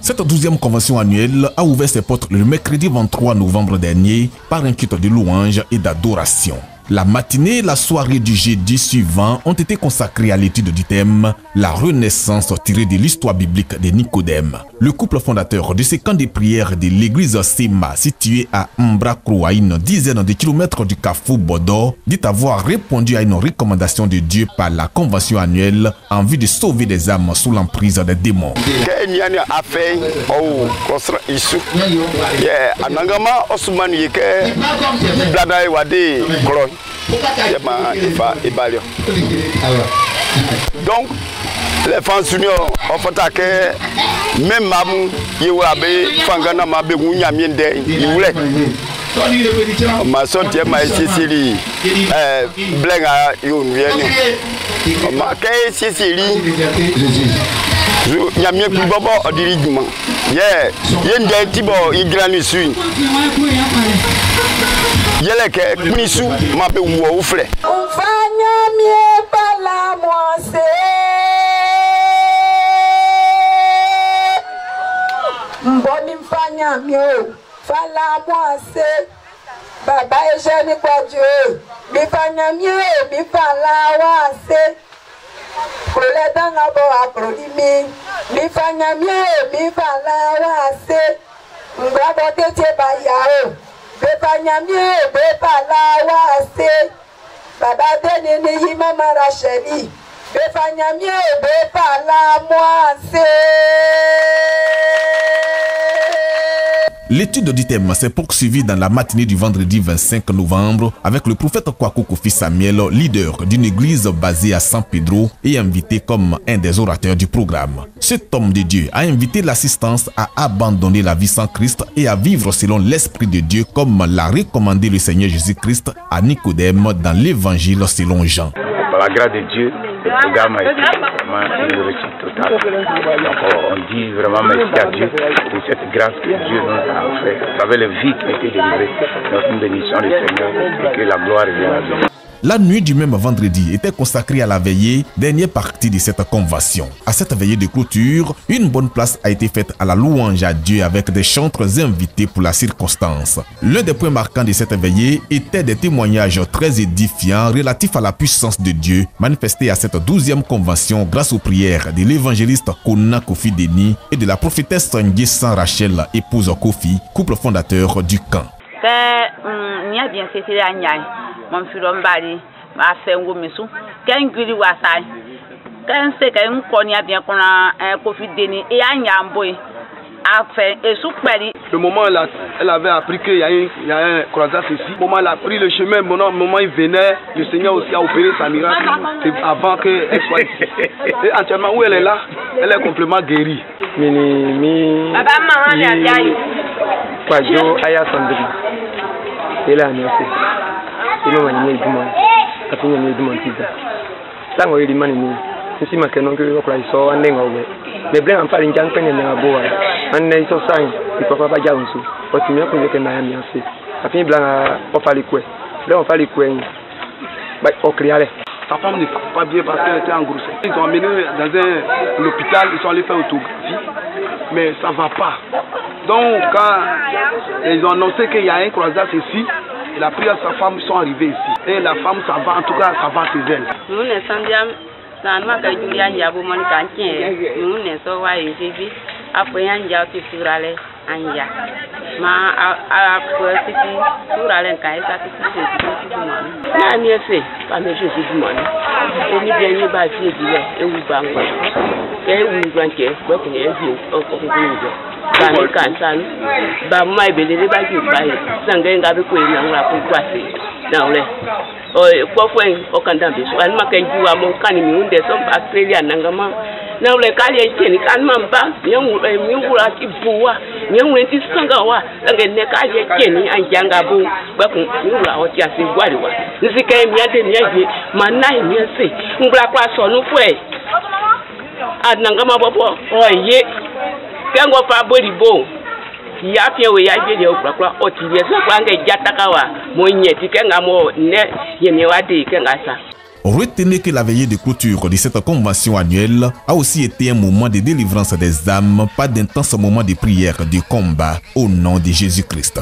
Cette 12e convention annuelle a ouvert ses portes le mercredi 23 novembre dernier par un culte de louange et d'adoration. La matinée et la soirée du jeudi suivant ont été consacrées à l'étude du thème « La Renaissance tirée de l'histoire biblique de Nicodème ». Le couple fondateur de ces camps de prière de l'église Sema, située à Mbrakro, à une dizaine de kilomètres du Carrefour Bodo, dit avoir répondu à une recommandation de Dieu par la convention annuelle en vue de sauver des âmes sous l'emprise des démons. Donc, les fans juniors ont fait que même Mamou, Yewabe, Fangana Mabe, Wunyamiende, Yule. Ma sortie ma Sicily, Blenga, Yunvienne. Ma Kay Sicily, Yamien Kubobo, au dirigement. Yeah, Yende Tibo, Igranisui. Yeleke, Kunisu, Mabe Woufle. Bonifanya mio, fala moi c'est Baba et jeune quoi Dieu. Bifanya mio, bifala wa c'est pour les dents à bord applaudimi. Bifanya mio, bifala wa c'est Mbrabote tebaya. Bifanya mio, bifala wa c'est Baba tenini mama Racheli. Bifanya mio, bifala moi c'est. L'étude du thème s'est poursuivie dans la matinée du vendredi 25 novembre avec le prophète Kwaku Kofi Samuel, leader d'une église basée à San Pedro et invité comme un des orateurs du programme. Cet homme de Dieu a invité l'assistance à abandonner la vie sans Christ et à vivre selon l'Esprit de Dieu comme l'a recommandé le Seigneur Jésus-Christ à Nicodème dans l'Évangile selon Jean. Par la grâce de Dieu, le programme a été vraiment une réussite totale. Donc on dit vraiment merci à Dieu de cette grâce que Dieu nous a offerte à travers les vies qui ont été délivrées. Donc une bénédiction du Seigneur et que la gloire revienne à Dieu. La nuit du même vendredi était consacrée à la veillée, dernière partie de cette convention. À cette veillée de clôture, une bonne place a été faite à la louange à Dieu avec des chantres invités pour la circonstance. L'un des points marquants de cette veillée était des témoignages très édifiants relatifs à la puissance de Dieu manifestés à cette 12e convention grâce aux prières de l'évangéliste Kona Kofi Deni et de la prophétesse Nguessan Rachel, épouse Kofi, couple fondateur du camp. Mon filon bari ma fait un gomisu qu'un guri wasai qu'un c'est qu'un konya bien qu'on a un Kofi Deni et un yamboy a fait et souperi. Le moment elle avait appris qu'il y a un croisade ici. Le moment elle a pris le chemin, le moment il venait, le Seigneur aussi a opéré sa miracle avant qu'elle soit ici. Et entièrement où elle est là, elle est complètement guérie. Ilo wanyama iduma kafinya ni iduma tiza lango ili mani ni sisi makeno ke ko iso ande ngowe me blen am pali njang penya na boa ande iso sang ipapa ba jaunsu o timia ko ke na ya miasi kafinya blan o fali kwe blen o fali kwe ba o criale. Sa femme ne pas bien parce qu'elle était en grossesse. Ils ont emmené dans l'hôpital, ils sont allés faire autographie, mais ça va pas. Donc quand ils ont annoncé qu'il y a un croisade ici, la prière de sa femme sont arrivées ici. Et la femme, ça va, en tout cas, ça va chez elle. Nous ne sommes pas que Julia Yabo Monicantien, nous ne sommes pas ici. Après, un diable qui sur aller, un diable. Ma à City, sur aller, quand ça fait pas mieux fait, pas mieux fait du monde. Et ni bien ni bas pied d'hiver, et où bangwa. Et où nous banquer, quoi qu'on ait vu, au cours Kani kansan ba mai belele ba ki bai sanga ngabe ko ina ngura ko kwase na ule o ko fwen o kanda bi so an makan juwa mon kan mi unde so Australia nangama na ule kali eteni kan mamba nyangu mi ngura ki buwa nyangu enti sanga wa sanga ne kali eteni anjanga bu ba ku ngura o ti ase gwari wa nsika mi ade mi aje manai mi ase ngura kwa so nu fwe adnangama bobo o ye Kango fa boribo ya pia we ya je de okra otiye so kwanga jatakawa monye tikenga mo ne yemi wade kenga sa. Retenez que la veillée de clôture de cette convention annuelle a aussi été un moment de délivrance des âmes, pas d'intenses moments de prière, de combat au nom de Jésus-Christ.